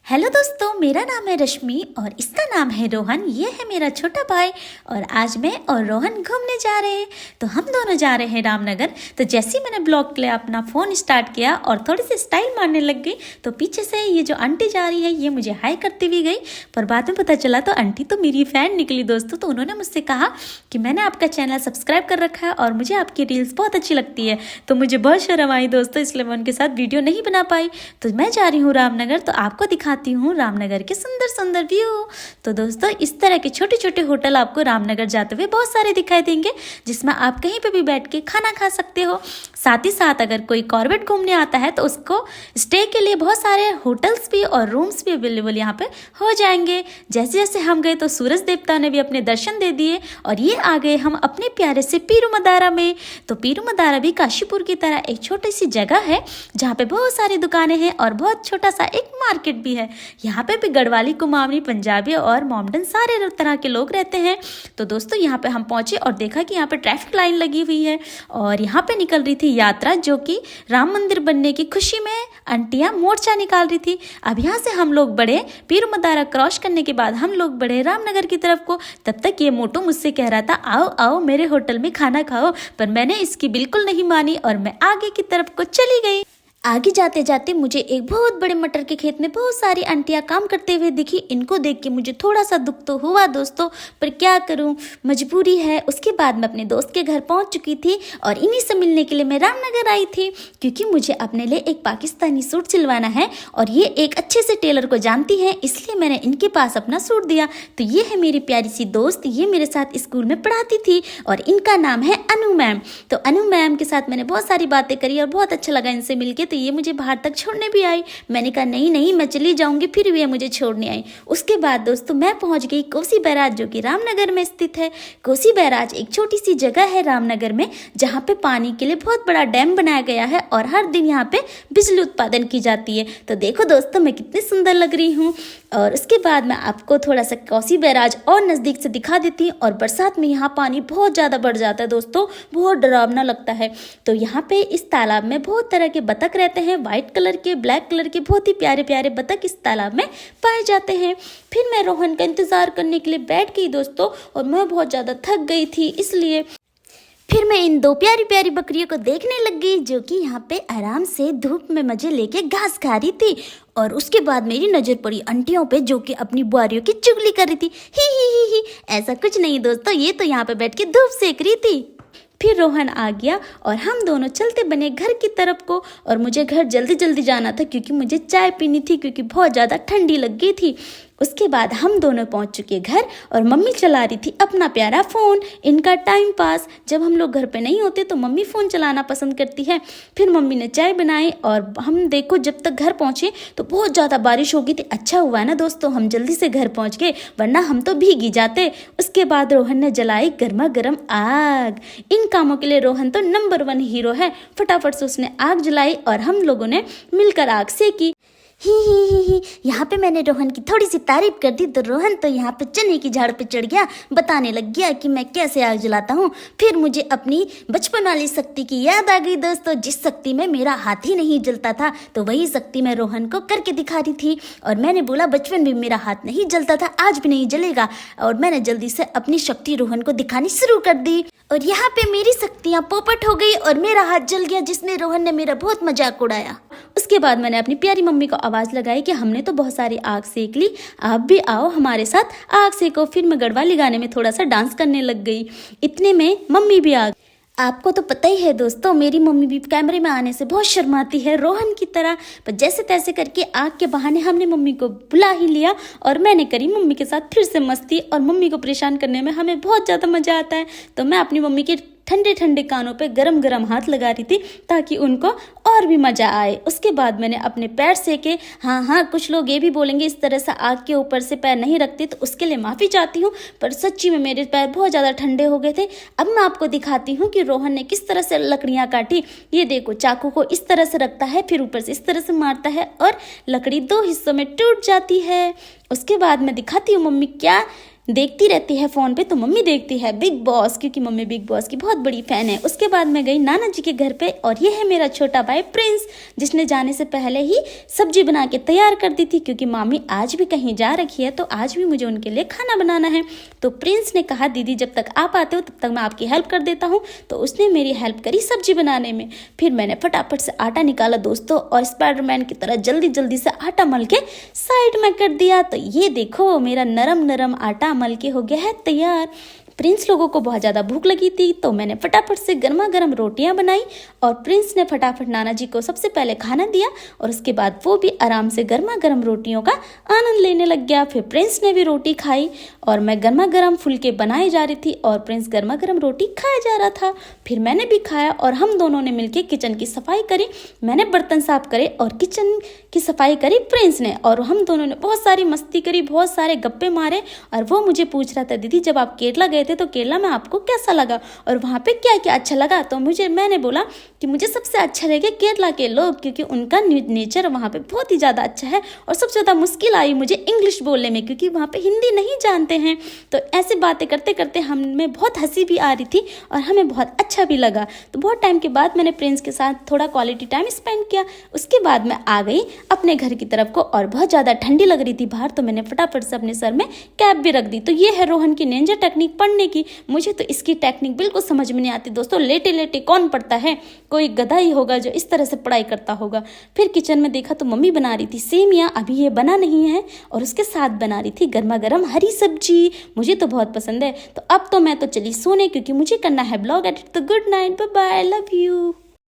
Hello दोस्तों, मेरा नाम है रश्मि और इसका नाम है रोहन। ये है मेरा छोटा भाई और आज मैं और रोहन घूमने जा रहे हैं। तो हम दोनों जा रहे हैं रामनगर। तो जैसे ही मैंने ब्लॉग के लिए अपना फ़ोन स्टार्ट किया और थोड़ी सी स्टाइल मारने लग गई तो पीछे से ये जो आंटी जा रही है ये मुझे हाई करती हुई गई। पर बाद में पता चला तो आंटी तो मेरी फ़ैन निकली दोस्तों। तो उन्होंने मुझसे कहा कि मैंने आपका चैनल सब्सक्राइब कर रखा है और मुझे आपकी रील्स बहुत अच्छी लगती है। तो मुझे बहुत शर्म आई दोस्तों, इसलिए मैं उनके साथ वीडियो नहीं बना पाई। तो मैं जा रही हूँ रामनगर, तो आपको दिखाती हूँ रामनगर के सुंदर सुंदर व्यू। तो दोस्तों इस तरह के छोटे छोटे होटल आपको रामनगर जाते हुए बहुत सारे दिखाई देंगे, जिसमें आप कहीं पे भी बैठ के खाना खा सकते हो। साथ ही साथ अगर कोई कॉर्बेट घूमने आता है तो उसको स्टे के लिए बहुत सारे होटल्स भी और रूम्स भी अवेलेबल यहाँ पे हो जाएंगे। जैसे जैसे हम गए तो सूरज देवता ने भी अपने दर्शन दे दिए और ये आ गए हम अपने प्यारे से पीरूमदारा में। तो पीरूमदारा भी काशीपुर की तरह एक छोटी सी जगह है जहाँ पे बहुत सारी दुकानें हैं और बहुत छोटा सा एक मार्केट भी है। यहाँ पे भी गढ़वाली, कुमाऊनी, पंजाबी और मोमडन सारे तरह के लोग रहते हैं। तो दोस्तों यहाँ पे हम पहुंचे और देखा कि यहाँ पे ट्रैफिक लाइन लगी हुई है और यहाँ पे निकल रही थी यात्रा, जो कि राम मंदिर बनने की खुशी में आंटियां मोर्चा निकाल रही थी। अब यहाँ से हम लोग बढ़े पीरूमदारा क्रॉस करने के बाद हम लोग बढ़े रामनगर की तरफ को। तब तक ये मोटू मुझसे कह रहा था आओ आओ मेरे होटल में खाना खाओ, पर मैंने इसकी बिल्कुल नहीं मानी और मैं आगे की तरफ को चली गई। आगे जाते जाते मुझे एक बहुत बड़े मटर के खेत में बहुत सारी आंटियां काम करते हुए दिखी। इनको देख के मुझे थोड़ा सा दुख तो हुआ दोस्तों, पर क्या करूं, मजबूरी है। उसके बाद मैं अपने दोस्त के घर पहुंच चुकी थी और इन्हीं से मिलने के लिए मैं रामनगर आई थी, क्योंकि मुझे अपने लिए एक पाकिस्तानी सूट सिलवाना है और ये एक अच्छे से टेलर को जानती है, इसलिए मैंने इनके पास अपना सूट दिया। तो ये है मेरी प्यारी सी दोस्त, ये मेरे साथ स्कूल में पढ़ाती थी और इनका नाम है अनु मैम। तो अनु मैम के साथ मैंने बहुत सारी बातें करी और बहुत अच्छा लगा इनसे मिलके। तो ये मुझे बाहर तक छोड़ने भी आई। मैंने कहा नहीं नहीं मैं चली जाऊंगी, फिर भी ये मुझे छोड़ने आई। उसके बाद दोस्तों मैं पहुंच गई कोसी बैराज, जो कि रामनगर में स्थित है। कोसी बैराज एक छोटी सी जगह है रामनगर में, जहां पे पानी के लिए बहुत बड़ा डैम बनाया गया है और हर दिन यहाँ पे बिजली उत्पादन की जाती है। तो देखो दोस्तों मैं कितनी सुंदर लग रही हूँ। और उसके बाद मैं आपको थोड़ा सा कोसी बैराज और नज़दीक से दिखा देती हूँ। और बरसात में यहाँ पानी बहुत ज़्यादा बढ़ जाता है दोस्तों, बहुत डरावना लगता है। तो यहाँ पे इस तालाब में बहुत तरह के बतख रहते हैं, वाइट कलर के, ब्लैक कलर के, बहुत ही प्यारे प्यारे बतख इस तालाब में पाए जाते हैं। फिर मैं रोहन का इंतज़ार करने के लिए बैठ गई दोस्तों, और मैं बहुत ज़्यादा थक गई थी, इसलिए फिर मैं इन दो प्यारी प्यारी बकरियों को देखने लग गई, जो कि यहाँ पे आराम से धूप में मजे लेके घास खा रही थी। और उसके बाद मेरी नज़र पड़ी आंटियों पे, जो कि अपनी बुआरियों की चुगली कर रही थी। ही ऐसा कुछ नहीं दोस्तों, ये तो यहाँ पे बैठ के धूप सेक रही थी। फिर रोहन आ गया और हम दोनों चलते बने घर की तरफ को। और मुझे घर जल्दी जल्दी जाना था क्योंकि मुझे चाय पीनी थी, क्योंकि बहुत ज़्यादा ठंडी लग गई थी। उसके बाद हम दोनों पहुंच चुके घर और मम्मी चला रही थी अपना प्यारा फ़ोन, इनका टाइम पास। जब हम लोग घर पे नहीं होते तो मम्मी फ़ोन चलाना पसंद करती है। फिर मम्मी ने चाय बनाई और हम देखो जब तक घर पहुँचे तो बहुत ज़्यादा बारिश हो गई थी। अच्छा हुआ है ना दोस्तों हम जल्दी से घर पहुँच गए, वरना हम तो भीग ही जाते। उसके बाद रोहन ने जलाई गर्मा गर्म आग। इन कामों के लिए रोहन तो नंबर 1 हीरो है। फटाफट से उसने आग जलाई और हम लोगों ने मिलकर आग सेकी। ही यहाँ पे मैंने रोहन की थोड़ी सी तारीफ कर दी तो रोहन तो यहाँ पे चने की झाड़ पे चढ़ गया, बताने लग गया कि मैं कैसे आग जलाता हूँ। फिर मुझे अपनी बचपन वाली शक्ति की याद आ गई दोस्तों, जिस शक्ति में मेरा हाथ ही नहीं जलता था, तो वही शक्ति मैं रोहन को करके दिखा रही थी। और मैंने बोला बचपन में मेरा हाथ नहीं जलता था, आज भी नहीं जलेगा। और मैंने जल्दी से अपनी शक्ति रोहन को दिखानी शुरू कर दी और यहाँ पे मेरी शक्तियाँ पोपट हो गई और मेरा हाथ जल गया, जिसने रोहन ने मेरा बहुत मजाक उड़ाया। उसके बाद मैंने अपनी प्यारी मम्मी को आवाज़ लगाई कि हमने तो बहुत सारी आग सेक ली, आप भी आओ हमारे साथ आग सेको। फिर मैं गढ़वाली गाने में थोड़ा सा डांस करने लग गई। इतने में मम्मी भी आ गई। आपको तो पता ही है दोस्तों मेरी मम्मी भी कैमरे में आने से बहुत शर्माती है रोहन की तरह, पर जैसे तैसे करके आग के बहाने हमने मम्मी को बुला ही लिया और मैंने करी मम्मी के साथ फिर से मस्ती। और मम्मी को परेशान करने में हमें बहुत ज़्यादा मज़ा आता है। तो मैं अपनी मम्मी के ठंडे ठंडे कानों पे गरम गरम हाथ लगा रही थी ताकि उनको और भी मज़ा आए। उसके बाद मैंने अपने पैर सेके। हाँ कुछ लोग ये भी बोलेंगे इस तरह से आग के ऊपर से पैर नहीं रखते, तो उसके लिए माफ़ी चाहती हूँ, पर सच्ची में मेरे पैर बहुत ज़्यादा ठंडे हो गए थे। अब मैं आपको दिखाती हूँ कि रोहन ने किस तरह से लकड़ियाँ काटी। ये देखो चाकू को इस तरह से रखता है, फिर ऊपर से इस तरह से मारता है और लकड़ी 2 हिस्सों में टूट जाती है। उसके बाद मैं दिखाती हूँ मम्मी क्या देखती रहती है फ़ोन पे। तो मम्मी देखती है बिग बॉस, क्योंकि मम्मी बिग बॉस की बहुत बड़ी फ़ैन है। उसके बाद मैं गई नाना जी के घर पे, और ये है मेरा छोटा भाई प्रिंस, जिसने जाने से पहले ही सब्जी बना के तैयार कर दी थी, क्योंकि मामी आज भी कहीं जा रखी है तो आज भी मुझे उनके लिए खाना बनाना है। तो प्रिंस ने कहा दीदी जब तक आप आते हो तब तक मैं आपकी हेल्प कर देता हूँ। तो उसने मेरी हेल्प करी सब्जी बनाने में। फिर मैंने फटाफट से आटा निकाला दोस्तों, और स्पाइडरमैन की तरह जल्दी जल्दी से आटा मल के साइड में कर दिया। तो ये देखो मेरा नरम नरम आटा मल के हो गया है तैयार। प्रिंस लोगों को बहुत ज़्यादा भूख लगी थी, तो मैंने फटाफट से गर्मा गर्म रोटियां बनाई, और प्रिंस ने फटाफट नाना जी को सबसे पहले खाना दिया, और उसके बाद वो भी आराम से गर्मा गर्म रोटियों का आनंद लेने लग गया। फिर प्रिंस ने भी रोटी खाई, और मैं गर्मा गर्म फुलके बनाई जा रही थी और प्रिंस गर्मा गर्म रोटी खाया जा रहा था। फिर मैंने भी खाया, और हम दोनों ने मिलकर किचन की सफाई करी। मैंने बर्तन साफ करे और किचन की सफाई करी प्रिंस ने, और हम दोनों ने बहुत सारी मस्ती करी, बहुत सारे गप्पे मारे। और वो मुझे पूछ रहा था दीदी जब आप केरला गए थे तो केरला में आपको कैसा लगा और वहाँ पे क्या क्या अच्छा लगा। तो मैंने बोला कि मुझे सबसे अच्छा लगे केरला के लोग, क्योंकि उनका नेचर वहाँ पे बहुत ही ज़्यादा अच्छा है। और सबसे ज़्यादा मुश्किल आई मुझे इंग्लिश बोलने में, क्योंकि वहाँ पे हिंदी नहीं जानते हैं। तो ऐसे बातें करते करते हमें बहुत हंसी भी आ रही थी और हमें बहुत अच्छा भी लगा। तो बहुत टाइम के बाद मैंने प्रिंस के साथ थोड़ा क्वालिटी टाइम स्पेंड किया। उसके बाद मैं आ गई अपने घर की तरफ को, और बहुत ज़्यादा ठंडी लग रही थी बाहर, तो मैंने फटाफट से अपने सर में कैप भी रख दी। तो ये है रोहन की निंजा टेक्निक पढ़ने की। मुझे तो इसकी टेक्निक बिल्कुल समझ में नहीं आती दोस्तों। लेटे लेटे कौन पढ़ता है, कोई गधा ही होगा जो इस तरह से पढ़ाई करता होगा। फिर किचन में देखा तो मम्मी बना रही थी सेमियाँ, अभी ये बना नहीं है, और उसके साथ बना रही थी गर्मा गर्म हरी सब्जी। मुझे तो बहुत पसंद है। तो अब तो मैं तो चली सोने, क्योंकि मुझे करना है ब्लॉग एडिट। तो good night, bye bye, love you.